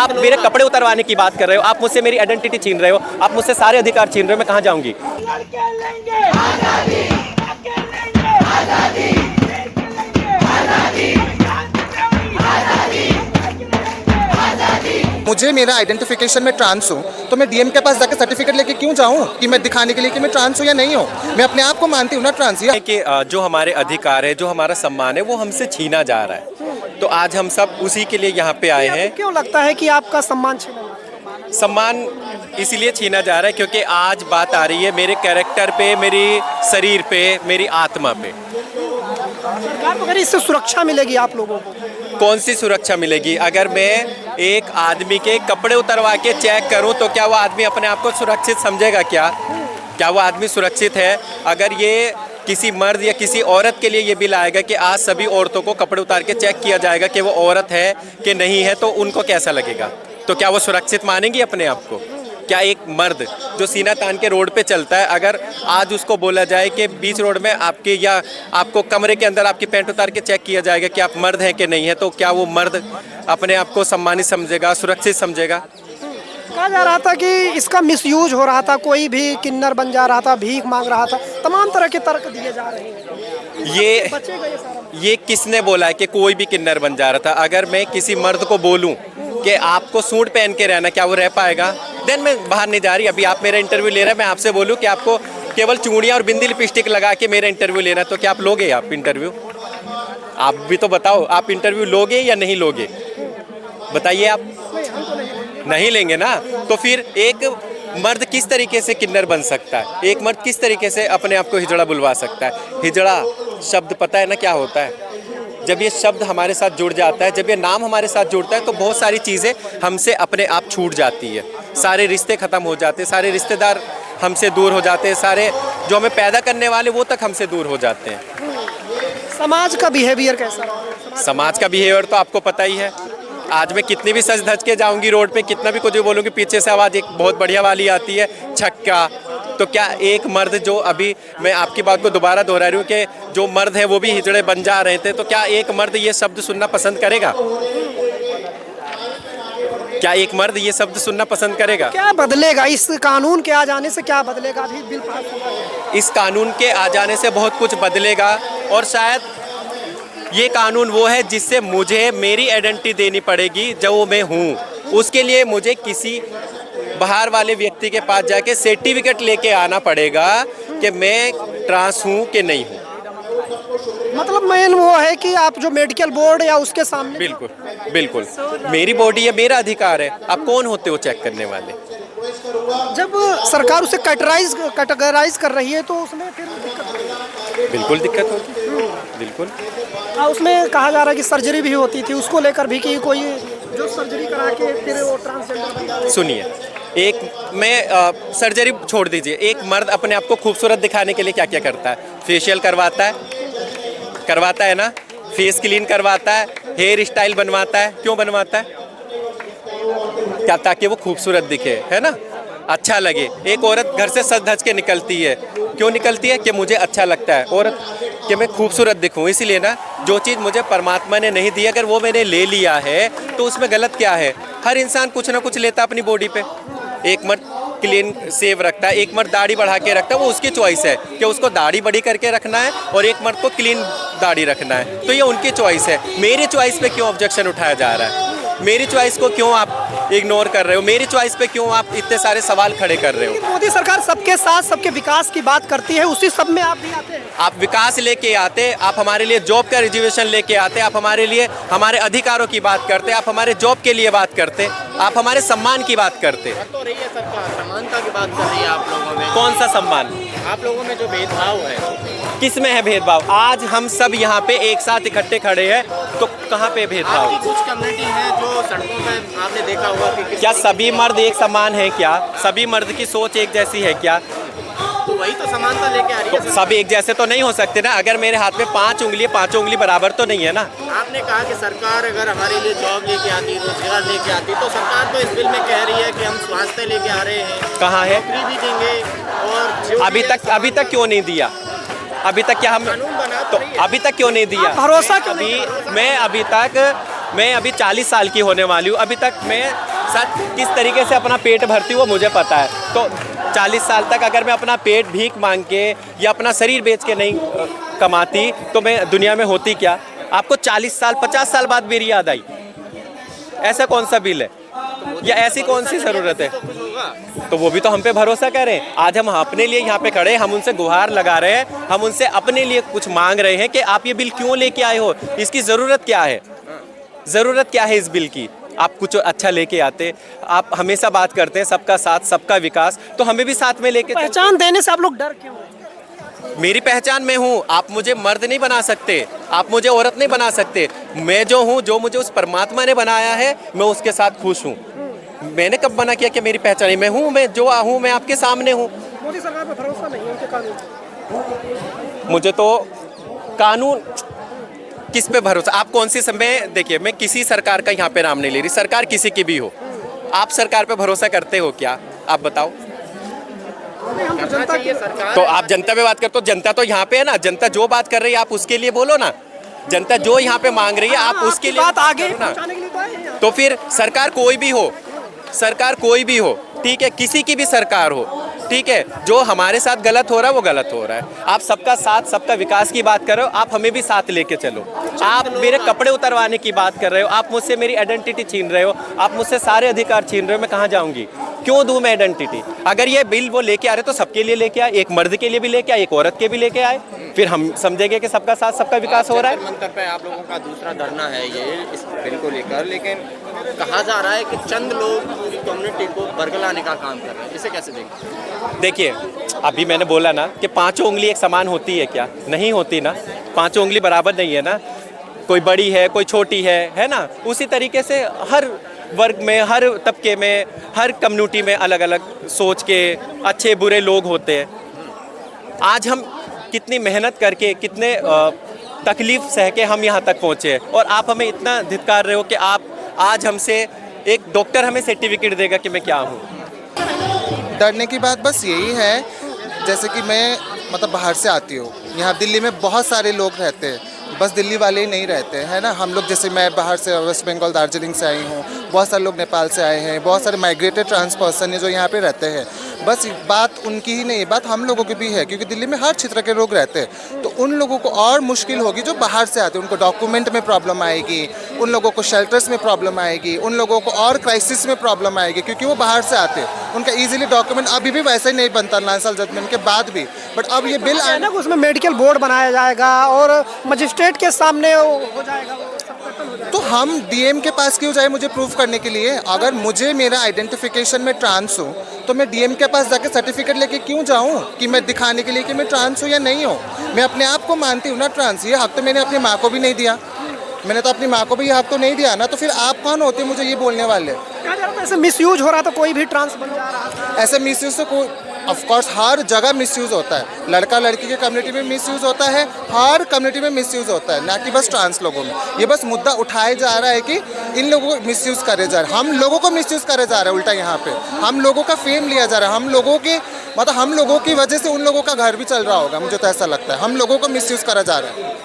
आप मेरे कपड़े उतरवाने की बात कर रहे हो, आप मुझसे मेरी आइडेंटिटी छीन रहे हो, आप मुझसे सारे अधिकार छीन रहे हो, मैं कहाँ जाऊंगी? मुझे मेरा आइडेंटिफिकेशन में ट्रांस हूँ तो मैं डीएम के पास जाकर सर्टिफिकेट लेके क्यों जाऊँ कि मैं दिखाने के लिए कि मैं ट्रांस हूँ या नहीं हूँ? मैं अपने आप को मानती हूँ ना ट्रांस। या कि जो हमारे अधिकार है, जो हमारा सम्मान है, वो हमसे छीना जा रहा है। तो आज हम सब उसी के लिए यहाँ पे आए हैं। क्यों लगता है कि आपका सम्मान छीना? सम्मान इसलिए छीना जा रहा है क्योंकि आज बात आ रही है मेरे कैरेक्टर पे, मेरी शरीर पे, मेरी आत्मा पे। सरकार को अगर इससे सुरक्षा मिलेगी आप लोगों को? कौन सी सुरक्षा मिलेगी? अगर मैं एक आदमी के कपड़े उतरवा के चेक करूं तो क्या वो आदमी अपने आप को सुरक्षित समझेगा? क्या वो आदमी सुरक्षित है? अगर ये किसी मर्द या किसी औरत के लिए ये बिल आएगा कि आज सभी औरतों को कपड़े उतार के चेक किया जाएगा कि वो औरत है कि नहीं है, तो उनको कैसा लगेगा? तो क्या वो सुरक्षित मानेंगी अपने आप को? क्या एक मर्द जो सीना तान के रोड पे चलता है, अगर आज उसको बोला जाए कि बीच रोड में आपके या आपको कमरे के अंदर आपकी पैंट उतार के चेक किया जाएगा कि आप मर्द हैं कि नहीं है, तो क्या वो मर्द अपने आप को सम्मानित समझेगा, सुरक्षित समझेगा? कहा जा रहा था कि इसका मिसयूज हो रहा था, कोई भी किन्नर बन जा रहा था, भीख मांग रहा था, तमाम तरह के तर्क दिए जा रहे हैं। बचेगा ये सारा? ये किसने बोला है कि कोई भी किन्नर बन जा रहा था? अगर मैं किसी मर्द को बोलूं कि आपको सूट पहन के रहना, क्या वो रह पाएगा? देन मैं बाहर नहीं जा रही। अभी आप मेरा इंटरव्यू ले रहे हैं, मैं आपसे बोलूं कि आपको केवल चूड़ियां और बिंदी लिपस्टिक लगा के मेरा इंटरव्यू लेना, तो क्या आप लोगे आप इंटरव्यू? आप भी तो बताओ, आप इंटरव्यू लोगे या नहीं लोगे? बताइए आप। नहीं लेंगे ना, तो फिर एक मर्द किस तरीके से किन्नर बन सकता है? एक मर्द किस तरीके से अपने आप को हिजड़ा बुलवा सकता है? हिजड़ा शब्द पता है ना क्या होता है? जब ये शब्द हमारे साथ जुड़ जाता है, जब ये नाम हमारे साथ जुड़ता है, तो बहुत सारी चीज़ें हमसे अपने आप छूट जाती है। सारे रिश्ते ख़त्म हो जाते हैं, सारे रिश्तेदार हमसे दूर हो जाते हैं, सारे जो हमें पैदा करने वाले वो तक हमसे दूर हो जाते हैं। समाज का बिहेवियर कैसा रहा? समाज का बिहेवियर तो आपको पता ही है। आज मैं कितनी भी सज धज के जाऊंगी रोड पे, कितना भी कुछ भी बोलूँगी, पीछे से आवाज़ एक बहुत बढ़िया वाली आती है, छक्का। तो क्या एक मर्द, जो अभी मैं आपकी बात को दोबारा दोहरा रही हूँ कि जो मर्द है वो भी हिजड़े बन जा रहे थे, तो क्या एक मर्द ये शब्द सुनना पसंद करेगा? क्या एक मर्द ये शब्द सुनना पसंद करेगा? क्या बदलेगा इस कानून के आ जाने से? क्या बदलेगा? अभी बिल पास हुआ है। इस कानून के आ जाने से बहुत कुछ बदलेगा, और शायद ये कानून वो है जिससे मुझे मेरी आइडेंटिटी देनी पड़ेगी जो मैं हूँ। उसके लिए मुझे किसी बाहर वाले व्यक्ति के पास जाके सर्टिफिकेट लेके आना पड़ेगा कि मैं ट्रांस हूँ कि नहीं हूँ। मतलब मेन वो है कि आप जो मेडिकल बोर्ड या उसके सामने। बिल्कुल बिल्कुल, मेरी बॉडी है, मेरा अधिकार है। आप कौन होते हो चेक करने वाले? जब सरकार उसे कैटेगराइज कर रही है तो उसमें फिर दिक्कत होगी। बिल्कुल दिक्कत होगी, बिल्कुल। उसमें कहा जा रहा है कि सर्जरी भी होती थी, उसको लेकर भी कि कोई जो सर्जरी करा के फिर वो ट्रांसजेंडर बन जाए। सुनिए, एक मैं सर्जरी छोड़ दीजिए, एक मर्द अपने आप को खूबसूरत दिखाने के लिए क्या क्या करता है? फेशियल करवाता है ना, फेस क्लीन करवाता है, हेयर स्टाइल बनवाता है। क्यों बनवाता है? क्या? ताकि वो खूबसूरत दिखे, है ना, अच्छा लगे। एक औरत घर से सज धज के निकलती है, क्यों निकलती है? कि मुझे अच्छा लगता है औरत कि मैं खूबसूरत दिखूं। इसीलिए ना, जो चीज़ मुझे परमात्मा ने नहीं दी, अगर वो मैंने ले लिया है तो उसमें गलत क्या है? हर इंसान कुछ ना कुछ लेता अपनी बॉडी पे। एक मर्द क्लीन सेव रखता है, एक मर्द दाढ़ी बढ़ा के रखता है, वो उसकी चॉइस है कि उसको दाढ़ी बड़ी करके रखना है, और एक मर्द को क्लीन दाढ़ी रखना है, तो ये उनकी चॉइस है। मेरी चॉइस पे क्यों ऑब्जेक्शन उठाया जा रहा है? मेरी चॉइस को क्यों आप इग्नोर कर रहे हो? मेरी चॉइस पे क्यों आप इतने सारे सवाल खड़े कर रहे हो? मोदी सरकार सबके साथ सबके विकास की बात करती है, उसी सब में आप भी आते हैं। आप विकास लेके आते, आप हमारे लिए जॉब का रिजर्वेशन लेके आते, आप हमारे लिए हमारे अधिकारों की बात करते, आप हमारे जॉब के लिए बात करते, आप हमारे सम्मान की बात करते। तो रही है सरकार, समानता की बात कर रही है आप लोगों में। कौन सा सम्मान? आप लोगों में जो भेदभाव है, किस में है भेदभाव? आज हम सब यहाँ पे एक साथ इकट्ठे खड़े हैं, तो कहाँ पे भेदभाव? आपकी कुछ कम्युनिटी है जो सड़कों पे आपने देखा होगा कि क्या सभी मर्द एक समान है? क्या सभी मर्द की सोच एक जैसी है? क्या तो वही तो समानता लेके आ रही है। तो सब एक जैसे तो नहीं हो सकते ना। अगर मेरे हाथ में 5 उंगली, 5 उंगली बराबर तो नहीं है ना। आपने कहा कि सरकार अगर हमारे लिए जॉब लेके आती, रोजगार लेके आती, तो सरकार तो इस बिल में कह रही है कि हम स्वास्थ्य लेके आ रहे हैं, कहाँ है? नौकरी भी देंगे, और अभी तक क्यों नहीं दिया? अभी तक क्या हम तो अभी तक क्यों नहीं दिया? भरोसा मैं अभी 40 साल की होने वाली हूँ, अभी तक मैं साथ किस तरीके से अपना पेट भरती हूँ वो मुझे पता है। तो 40 साल तक अगर मैं अपना पेट भीख मांग के या अपना शरीर बेच के नहीं कमाती तो मैं दुनिया में होती क्या? आपको 40 साल 50 साल बाद मेरी याद आई, ऐसा कौन सा बिल है या ऐसी कौन सी ज़रूरत है? तो वो भी तो हम पे भरोसा कर रहे हैं। आज हम अपने लिए यहाँ पे खड़े हैं, हम उनसे गुहार लगा रहे हैं, हम उनसे अपने लिए कुछ मांग रहे हैं कि आप ये बिल क्यों लेके आए हो, इसकी ज़रूरत क्या है, ज़रूरत क्या है इस बिल की? आप कुछ अच्छा लेके आते, आप हमेशा बात करते हैं सबका साथ सबका विकास, तो हमें भी साथ में लेके पहचान देने से आप लोग डर क्यों? मेरी पहचान मैं हूँ, आप मुझे मर्द नहीं बना सकते, आप मुझे औरत नहीं बना सकते। मैं जो हूँ, जो मुझे उस परमात्मा ने बनाया है, मैं उसके साथ खुश हूँ। मैंने कब मना किया कि मेरी पहचान है? मैं हूँ, मैं जो हूँ, मैं आपके सामने हूँ। मोदी सरकार पे भरोसा नहीं है उनके कानून पे? मुझे तो कानून किस पे भरोसा? आप कौन सी समय, देखिए मैं किसी सरकार का यहाँ पे नाम नहीं ले रही, सरकार किसी की भी हो, आप सरकार पे भरोसा करते हो क्या? आप बताओ। जनता की सरकार तो आप जनता पे बात करते हो, जनता तो यहाँ पे है ना, जनता जो बात कर रही है आप उसके लिए बोलो ना, जनता जो यहाँ पे मांग रही है आप उसके लिए बात आगे करो ना। पहुंचाने के लिए तो आए हैं यहाँ। तो फिर सरकार कोई भी हो, सरकार कोई भी हो, ठीक है, किसी की भी सरकार हो, ठीक है, जो हमारे साथ गलत हो रहा है वो गलत हो रहा है। आप सबका साथ सबका विकास की बात कर रहे हो, आप हमें भी साथ लेके चलो। आप मेरे कपड़े उतरवाने की बात कर रहे हो, आप मुझसे मेरी आइडेंटिटी छीन रहे हो, आप मुझसे सारे अधिकार छीन रहे हो, मैं कहाँ जाऊँगी? क्यों दूँ मैं आइडेंटिटी? अगर ये बिल वो लेके आ रहे तो सबके लिए लेके आए, एक मर्द के लिए भी लेके आए, एक औरत के भी लेके आए, फिर हम समझेंगे कि सबका साथ सबका विकास हो रहा है। मंत्र पे आप लोगों का दूसरा धरना है ये इस बिल को लेकर, लेकिन कहा जा रहा है कि चंद लोग पूरी कम्युनिटी को बरगलाने का काम कर रहे हैं, इसे कैसे देखें? देखिए, अभी मैंने बोला ना कि पांचों उंगली एक समान होती है क्या? नहीं होती ना, पांचों उंगली बराबर नहीं है ना, कोई बड़ी है कोई छोटी है ना। उसी तरीके से हर वर्ग में, हर तबके में, हर कम्युनिटी में अलग अलग सोच के अच्छे बुरे लोग होते हैं। आज हम कितनी मेहनत करके, कितने तकलीफ सह के हम यहाँ तक पहुँचे, और आप हमें इतना धिक्कार रहे हो कि आप आज हमसे, एक डॉक्टर हमें सर्टिफिकेट देगा कि मैं क्या हूँ। डरने की बात बस यही है, जैसे कि मैं मतलब बाहर से आती हूँ, यहाँ दिल्ली में बहुत सारे लोग रहते हैं, बस दिल्ली वाले ही नहीं रहते हैं ना। हम लोग जैसे मैं बाहर से वेस्ट बंगाल दार्जिलिंग से आई हूँ, बहुत सारे लोग नेपाल से आए हैं, बहुत सारे माइग्रेटेड ट्रांस पर्सन है जो यहाँ पे रहते हैं। बस बात उनकी ही नहीं, बात हम लोगों की भी है, क्योंकि दिल्ली में हर क्षेत्र के लोग रहते हैं। तो उन लोगों को और मुश्किल होगी जो बाहर से आते हैं, उनको डॉक्यूमेंट में प्रॉब्लम आएगी, उन लोगों को शेल्टर्स में प्रॉब्लम आएगी, उन लोगों को और क्राइसिस में प्रॉब्लम आएगी, क्योंकि वो बाहर से आते हैं। उनका ईजिली डॉक्यूमेंट अभी भी वैसे ही नहीं बनता, नेशनल जजमेंट के बाद भी। बट अब ये बिल है ना, उसमें मेडिकल बोर्ड बनाया जाएगा और मजिस्ट्रेट के सामने हो जाएगा, तो हम डीएम के पास क्यों जाए मुझे प्रूफ करने के लिए? अगर मुझे मेरा आइडेंटिफिकेशन में ट्रांस हूँ तो मैं डीएम के पास जाके सर्टिफिकेट लेके क्यों जाऊँ कि मैं दिखाने के लिए कि मैं ट्रांस हूँ या नहीं हूँ? मैं अपने आप को मानती हूँ ना ट्रांस। ये हक तो मैंने अपनी माँ को भी नहीं दिया, मैंने तो अपनी माँ को भी ये हक तो नहीं दिया ना। तो फिर आप कौन होते मुझे ये बोलने वाले? ऐसे मिसयूज हो रहा था, कोई भी ट्रांस बन जा रहा था। ऐसे मिसयूज से कोई, ऑफ कोर्स हर जगह मिसयूज होता है, लड़का लड़की के कम्युनिटी में मिसयूज होता है, हर कम्युनिटी में मिसयूज होता है, ना कि बस ट्रांस लोगों में। ये बस मुद्दा उठाया जा रहा है कि इन लोगों को मिसयूज करे जा रहा है, हम लोगों को मिसयूज करे जा रहा है उल्टा। यहाँ पे हम लोगों का फेम लिया जा रहा है, हम लोगों के मतलब हम लोगों की वजह से उन लोगों का घर भी चल रहा होगा, मुझे तो ऐसा लगता है। हम लोगों को मिसयूज करा जा रहा है।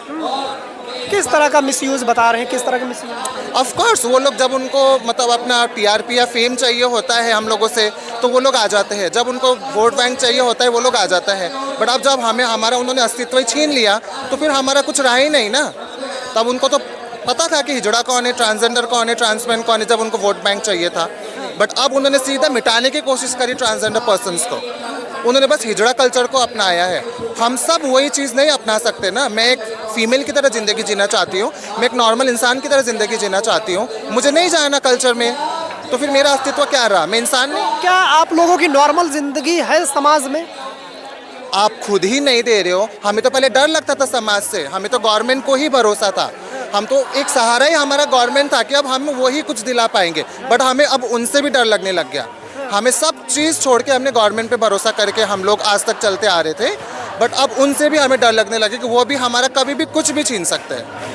किस तरह का मिसयूज बता रहे हैं, किस तरह का मिसयूज? ऑफ कोर्स वो लोग जब उनको मतलब अपना टीआरपी या फेम चाहिए होता है हम लोगों से तो वो लोग आ जाते हैं, जब उनको वोट बैंक चाहिए होता है वो लोग आ जाते हैं। बट अब जब हमारा उन्होंने अस्तित्व ही छीन लिया तो फिर हमारा कुछ रहा ही नहीं ना। तब उनको तो पता था कि हिजड़ा कौन है, ट्रांसजेंडर कौन है, ट्रांसमैन कौन है, जब उनको वोट बैंक चाहिए था। बट अब उन्होंने सीधा मिटाने की कोशिश करी ट्रांसजेंडर पर्सनस को, उन्होंने बस हिजड़ा कल्चर को अपनाया है। हम सब वही चीज़ नहीं अपना सकते ना। मैं एक फीमेल की तरह ज़िंदगी जीना चाहती हूँ, मैं एक नॉर्मल इंसान की तरह ज़िंदगी जीना चाहती हूँ, मुझे नहीं जाना कल्चर में, तो फिर मेरा अस्तित्व क्या रहा? मैं इंसान नहीं। क्या आप लोगों की नॉर्मल जिंदगी है समाज में? आप खुद ही नहीं दे रहे हो। हमें तो पहले डर लगता था समाज से, हमें तो गवर्नमेंट को ही भरोसा था, हम तो एक सहारा ही हमारा गवर्नमेंट था कि अब हम वही कुछ दिला पाएंगे। बट हमें अब उनसे भी डर लगने लग गया। हमें सब चीज़ छोड़ के हमने गवर्नमेंट पे भरोसा करके हम लोग आज तक चलते आ रहे थे, बट अब उनसे भी हमें डर लगने लगे कि वो भी हमारा कभी भी कुछ भी छीन सकते हैं।